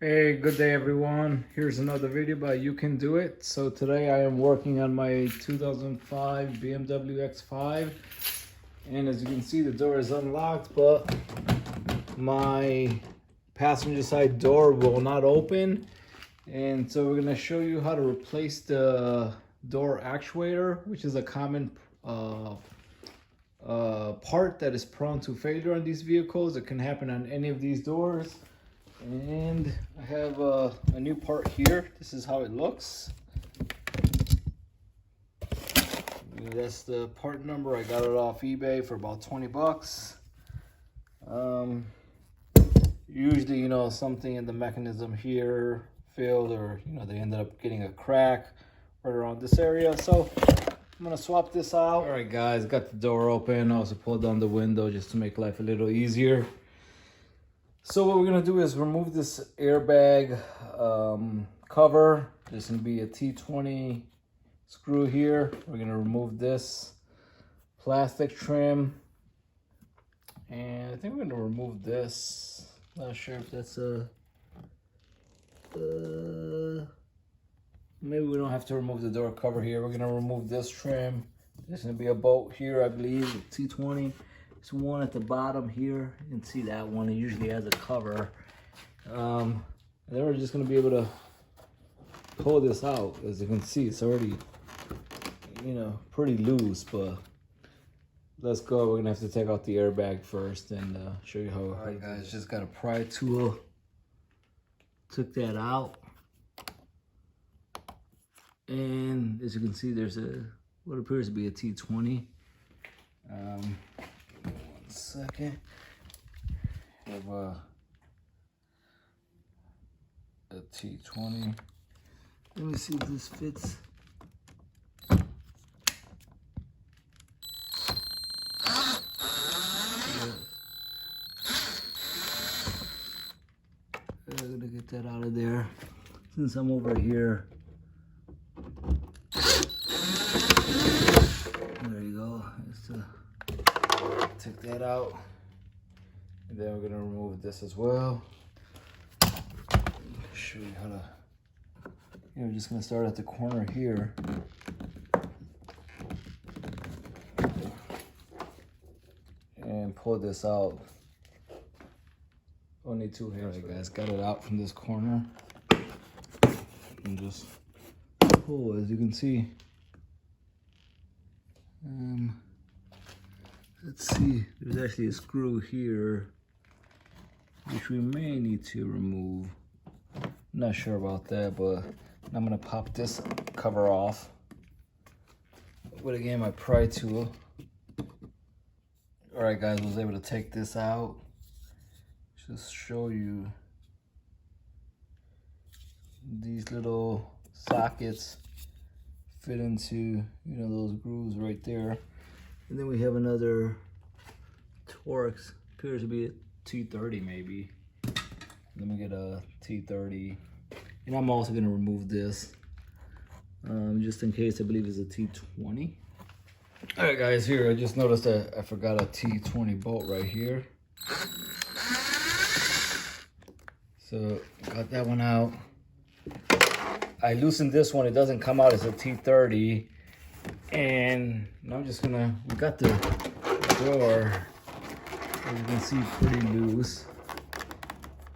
Hey, good day everyone. Here's another video by You Can Do It. So today I am working on my 2005 BMW X5. And as you can see, the door is unlocked, but my passenger side door will not open. And so we're gonna show you how to replace the door actuator, which is a common part that is prone to failure on these vehicles. It can happen on any of these doors. And I have a new part here. This is how it looks. That's the part number. I got it off eBay for about 20 bucks. Usually, something in the mechanism here failed, or they ended up getting a crack right around this area. So I'm gonna swap this out. All right, guys, got the door open. I also pulled down the window just to make life a little easier. So what we're gonna do is remove this airbag cover. There's gonna be a T20 screw here. We're gonna remove this plastic trim, and I think we're gonna remove this. Not sure if that's maybe we don't have to remove the door cover here. We're gonna remove this trim. There's gonna be a bolt here, I believe, T20. There's one at the bottom here. You can see that one. It usually has a cover. And then we're just gonna be able to pull this out. As you can see, it's already, pretty loose, but let's go. We're gonna have to take out the airbag first and show you how. All right, guys, just got a pry tool. Took that out. And as you can see, there's what appears to be a T20. One second. I have a T20. Let me see if this fits. I'm gonna get that out of there. Since I'm over here. There you go. Take that out. And then we're gonna remove this as well. Show you how to, we're just gonna start at the corner here. And pull this out. Only two hands. All right, guys, got it out from this corner. And just pull, as you can see. Let's see, there's actually a screw here, which we may need to remove. I'm not sure about that, but I'm gonna pop this cover off. But again, my pry tool. All right, guys, I was able to take this out. Just show you these little sockets fit into, those grooves right there. And then we have another Torx, appears to be a T30 maybe. Let me get a T30. And I'm also gonna remove this, just in case. I believe it's a T20. All right, guys, here, I just noticed that I forgot a T20 bolt right here. So, got that one out. I loosened this one, it doesn't come out as a T30. And I'm just gonna, we got the door, as you can see, pretty loose.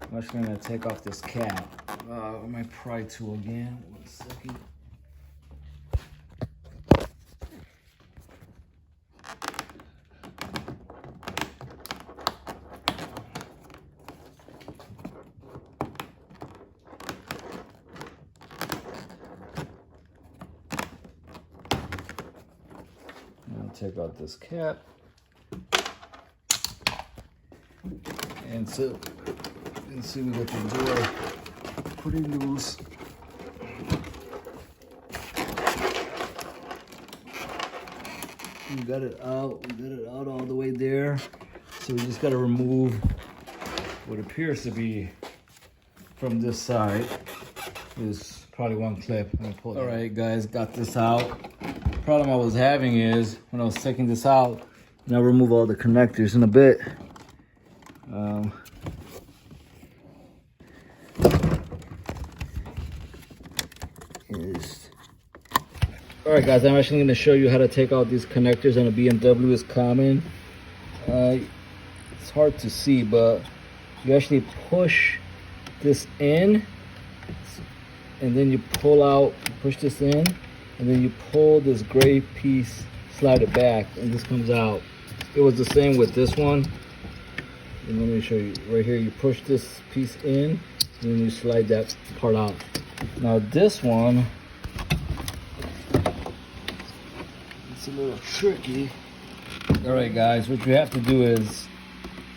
I'm just gonna take off this cap. My pry tool again, 1 second. Take out this cap, and so you can see we got the door pretty loose. We got it out. We got it out all the way there. So we just got to remove what appears to be from this side. There's probably one clip. All right, guys, got this out. Problem I was having is when I was taking this out, and I'll remove all the connectors in a bit. Alright guys, I'm actually going to show you how to take out these connectors on a BMW. Is common. It's hard to see, but you actually push this in, and then you pull out, push this in, and then you pull this gray piece, slide it back, and this comes out. It was the same with this one. And let me show you right here. You push this piece in, and then you slide that part out. Now this one, it's a little tricky. All right, guys, what you have to do is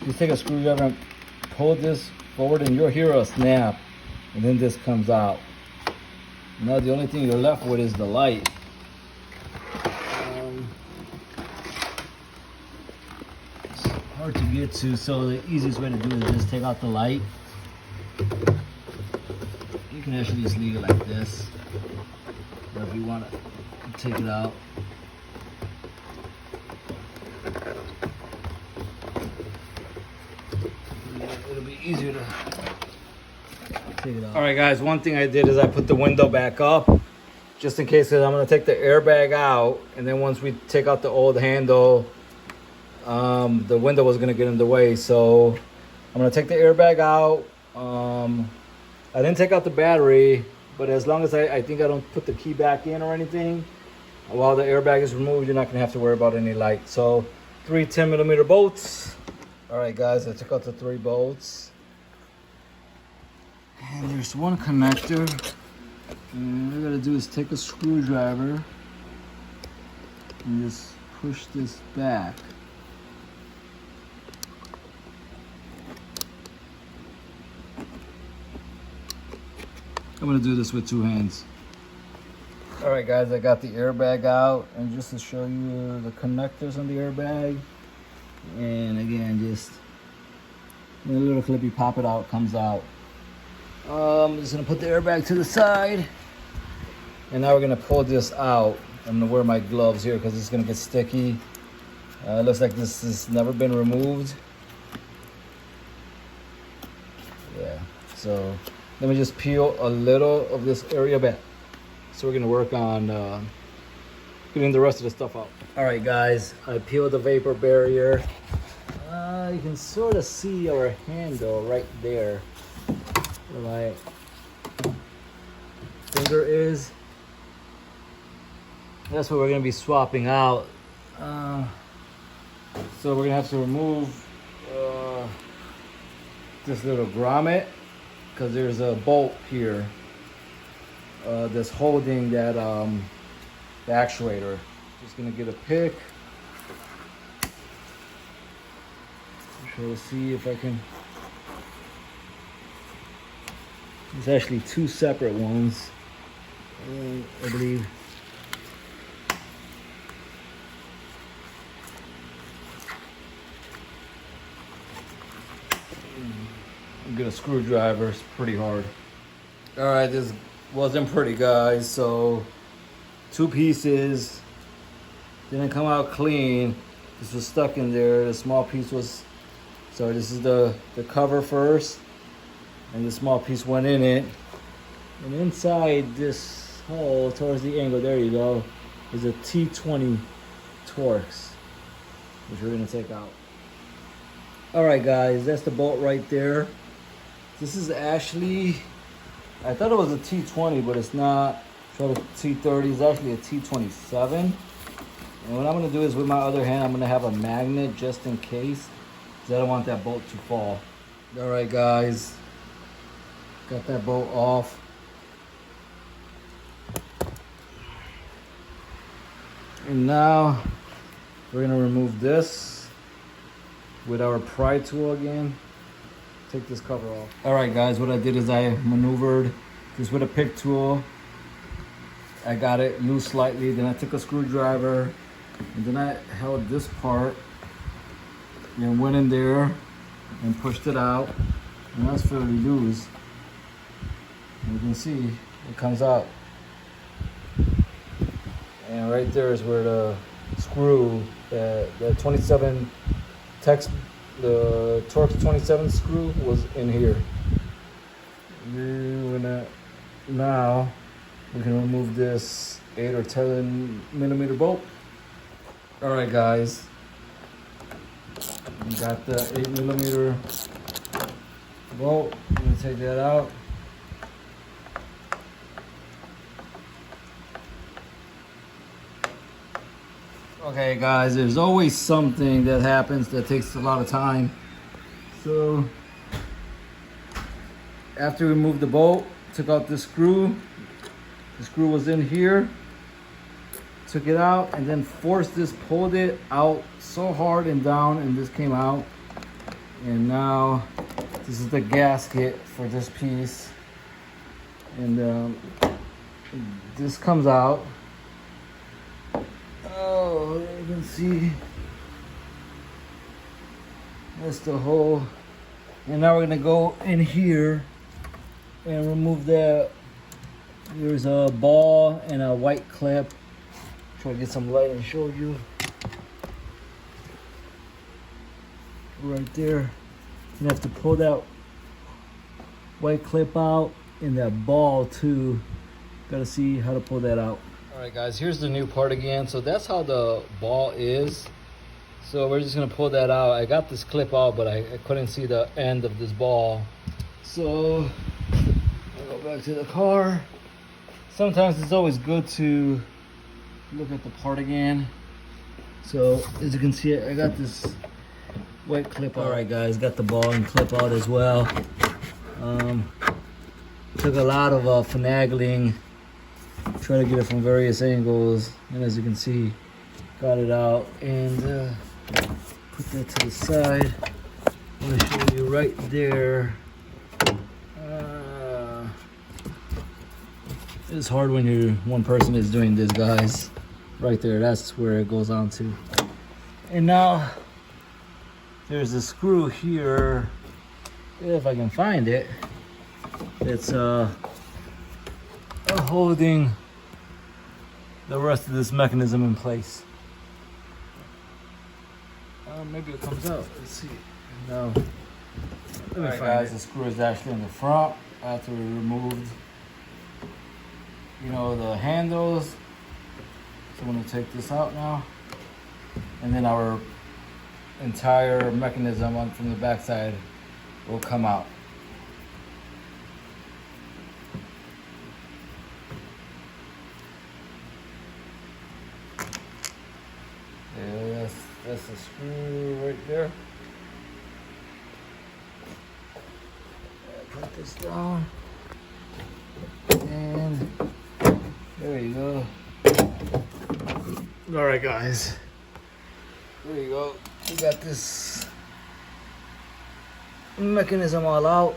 just take a screwdriver and pull this forward, and you'll hear a snap, and then this comes out. Now the only thing you're left with is the light. It's hard to get to, so the easiest way to do it is just take out the light. You can actually just leave it like this, or if you want to take it out. It'll be easier to take it out. All right, guys, one thing I did is I put the window back up just in case, because I'm going to take the airbag out, and then once we take out the old handle, the window was going to get in the way. So I'm going to take the airbag out. I didn't take out the battery, but as long as I think I don't put the key back in or anything, while the airbag is removed, you're not going to have to worry about any light. So 3 10mm bolts. All right, guys, I took out the 3 bolts. And there's one connector. And what I gotta do is take a screwdriver and just push this back. I'm gonna do this with 2 hands. All right, guys, I got the airbag out, and just to show you the connectors on the airbag. And again, just a little clip, you pop it out, it comes out. I'm just gonna put the airbag to the side, and now we're gonna pull this out. I'm gonna wear my gloves here because it's gonna get sticky. It looks like this has never been removed. Yeah, so let me just peel a little of this area back. So we're gonna work on getting the rest of the stuff out. All right, guys, I peeled the vapor barrier. You can sort of see our handle right there, where my finger is. That's what we're gonna be swapping out. So we're gonna have to remove this little grommet, because there's a bolt here that's holding that the actuator. Just gonna get a pick. Try to see if I can. There's actually 2 separate ones, I believe. Get a screwdriver. It's pretty hard. All right, this wasn't pretty, guys. So 2 pieces didn't come out clean. This was stuck in there. The small piece was, so this is the cover first, and the small piece went in it. And inside this hole, towards the angle, there you go, is a T20 Torx, which we're gonna take out. All right, guys, that's the bolt right there. This is actually, I thought it was a T20, but it's not. So the T30 is actually a T27. And what I'm gonna do is, with my other hand, I'm gonna have a magnet just in case, because I don't want that bolt to fall. All right, guys, got that bolt off. And now we're gonna remove this with our pry tool again. Take this cover off. All right, guys, what I did is I maneuvered this with a pick tool. I got it loose slightly, then I took a screwdriver, and then I held this part and went in there and pushed it out, and that's fairly loose. And you can see it comes out. And right there is where the screw, the 27 Tex, the Torx 27 screw was in here. Now we can remove this 8 or 10 millimeter bolt. All right, guys, we got the 8 millimeter bolt. I'm gonna take that out. Okay, guys, there's always something that happens that takes a lot of time. So after we removed the bolt, took out the screw was in here, took it out, and then forced this, pulled it out so hard and down, and this came out. And now this is the gasket for this piece, and this comes out. Oh, there you can see that's the hole. And now we're gonna go in here and remove that. There's a ball and a white clip. Try to get some light and show you. Right there. You have to pull that white clip out and that ball too. Gotta see how to pull that out. All right, guys, here's the new part again. So that's how the ball is. So we're just gonna pull that out. I got this clip out, but I couldn't see the end of this ball. So I'll go back to the car. Sometimes it's always good to look at the part again. So as you can see, I got this white clip out. All right, guys, got the ball and clip out as well. Took a lot of finagling, try to get it from various angles, and as you can see, got it out. And put that to the side. I'm gonna show you right there. It's hard when one person is doing this, guys. Right there, that's where it goes on to. And now there's a screw here, if I can find it. It's holding the rest of this mechanism in place. Maybe it comes out. Let's see. No. Let me find guys, the screw is actually in the front after we removed, the handles. So I'm going to take this out now, and then our entire mechanism from the back side will come out. Yeah, that's the screw right there. Put this down, and there you go. All right, guys, there you go. We got this mechanism all out.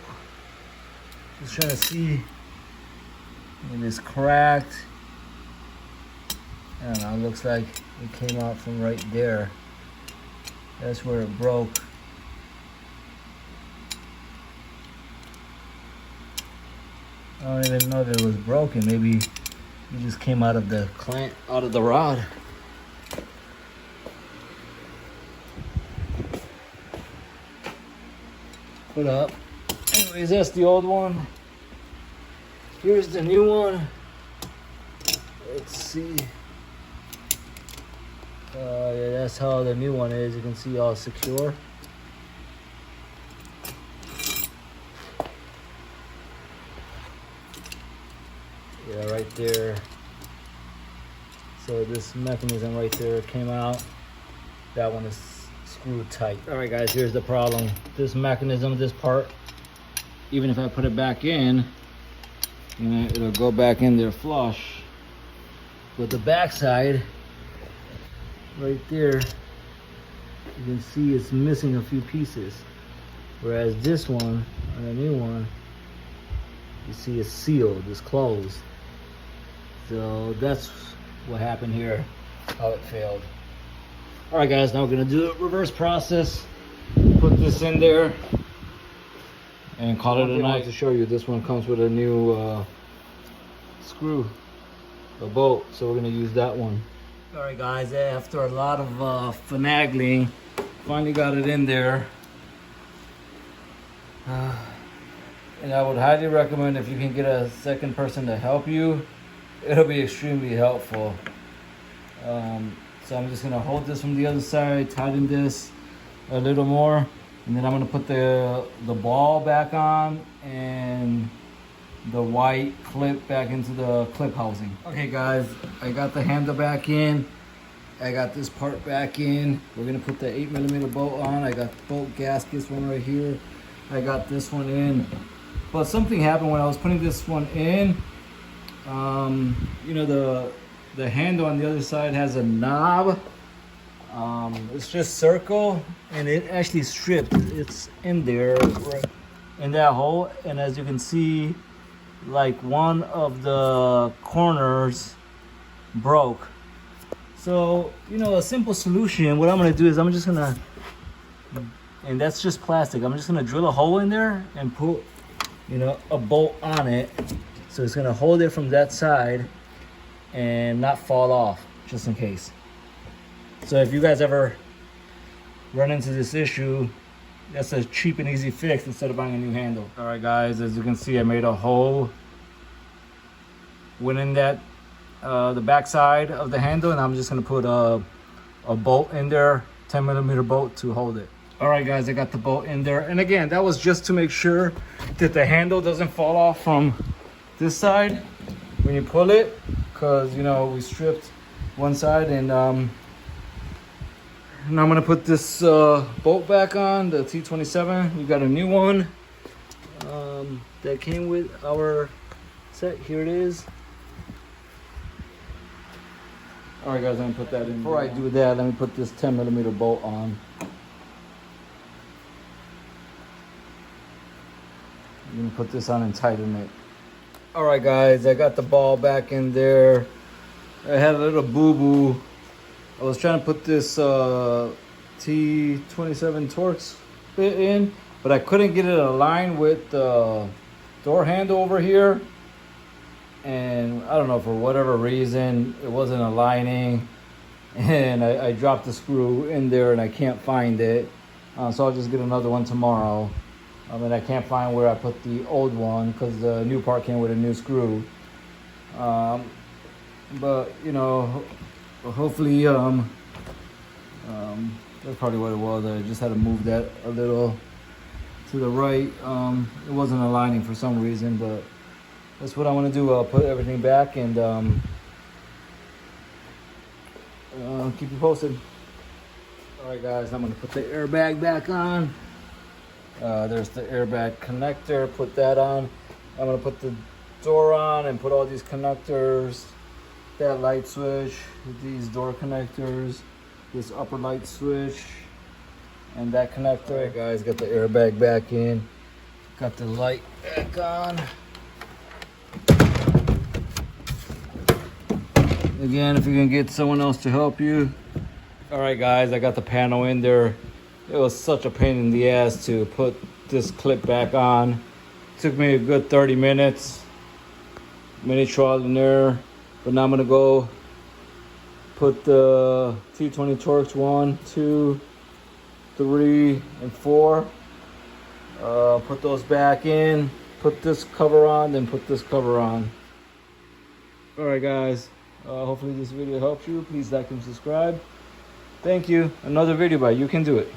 Just trying to see, and it's cracked. I don't know, it looks like it came out from right there. That's where it broke. I don't even know that it was broken. Maybe it just came out of the clamp, out of the rod. Put up. Anyways, that's the old one. Here's the new one. Let's see. Yeah, that's how the new one is. You can see all secure. Yeah, right there. So this mechanism right there came out. That one is screwed tight. All right, guys, here's the problem. This mechanism, this part, even if I put it back in, it'll go back in there flush. But the back side, right there, you can see it's missing a few pieces. Whereas this one, on the new one, you see it's sealed, it's closed. So that's what happened here, how it failed. All right, guys, now we're gonna do the reverse process. Put this in there and call it a night. To show you, this one comes with a new screw, a bolt, so we're gonna use that one. All right, guys, after a lot of finagling, finally got it in there. And I would highly recommend, if you can get a second person to help you, it'll be extremely helpful. So I'm just gonna hold this from the other side, tighten this a little more, and then I'm gonna put the ball back on and the white clip back into the clip housing. Okay guys, I got the handle back in. I got this part back in. We're gonna put the 8mm bolt on. I got bolt gaskets, one right here. I got this one in. But something happened when I was putting this one in. You know, the handle on the other side has a knob. It's just circle, and it actually stripped. It's in there, right in that hole. And as you can see, like one of the corners broke. So, you know, a simple solution, what I'm gonna do is I'm just gonna, and that's just plastic, I'm just gonna drill a hole in there and put, you know, a bolt on it. So it's gonna hold it from that side and not fall off, just in case. So if you guys ever run into this issue, that's a cheap and easy fix instead of buying a new handle. All right guys, as you can see, I made a hole, went in that the back side of the handle, and I'm just gonna put a bolt in there, 10mm bolt to hold it. All right guys, I got the bolt in there, and again, that was just to make sure that the handle doesn't fall off from this side when you pull it, because you know we stripped one side. And now I'm gonna put this bolt back on, the T27. We got a new one that came with our set. Here it is. All right guys, I'm gonna put that in. Before I do that, let me put this 10mm bolt on. I'm gonna put this on and tighten it. All right guys, I got the ball back in there. I had a little boo-boo. I was trying to put this T27 Torx bit in, but I couldn't get it aligned with the door handle over here. And I don't know, for whatever reason, it wasn't aligning. And I dropped the screw in there and I can't find it. So I'll just get another one tomorrow. And I can't find where I put the old one because the new part came with a new screw. But you know, hopefully, that's probably what it was. I just had to move that a little to the right. It wasn't aligning for some reason, but that's what I want to do. I'll put everything back and keep you posted. All right, guys, I'm gonna put the airbag back on. There's the airbag connector. Put that on. I'm gonna put the door on and put all these connectors. That light switch, these door connectors, this upper light switch, and that connector. All right, guys, got the airbag back in. Got the light back on. Again, if you can get someone else to help you. All right guys, I got the panel in there. It was such a pain in the ass to put this clip back on. It took me a good 30 minutes. Mini trial in there. But now I'm gonna go put the T20 Torx 1, 2, 3, and 4. Put those back in. Put this cover on, then put this cover on. All right guys. Hopefully this video helps you. Please like and subscribe. Thank you. Another video by You Can Do It.